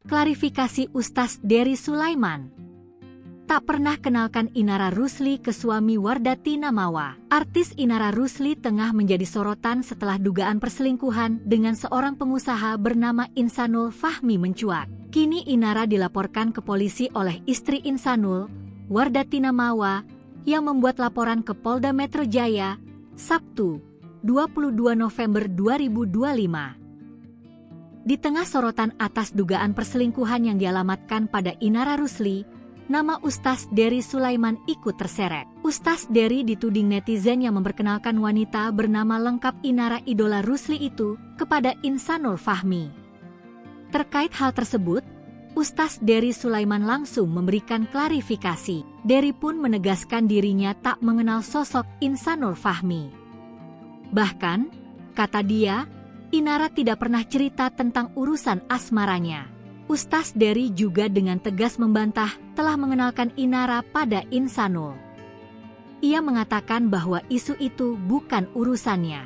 Klarifikasi Ustaz Dery Sulaiman. Tak pernah kenalkan Inara Rusli ke suami Wardati Namawa. Artis Inara Rusli tengah menjadi sorotan setelah dugaan perselingkuhan dengan seorang pengusaha bernama Insanul Fahmi mencuat. Kini Inara dilaporkan ke polisi oleh istri Insanul, Wardati Namawa, yang membuat laporan ke Polda Metro Jaya, Sabtu, 22 November 2025. Di tengah sorotan atas dugaan perselingkuhan yang dialamatkan pada Inara Rusli, nama Ustaz Dery Sulaiman ikut terseret. Ustaz Dery dituding netizen yang memperkenalkan wanita bernama lengkap Inara idola Rusli itu kepada Insanul Fahmi. Terkait hal tersebut, Ustaz Dery Sulaiman langsung memberikan klarifikasi. Dery pun menegaskan dirinya tak mengenal sosok Insanul Fahmi. Bahkan, kata dia, Inara tidak pernah cerita tentang urusan asmaranya. Ustaz Dery juga dengan tegas membantah telah mengenalkan Inara pada Insanul. Ia mengatakan bahwa isu itu bukan urusannya.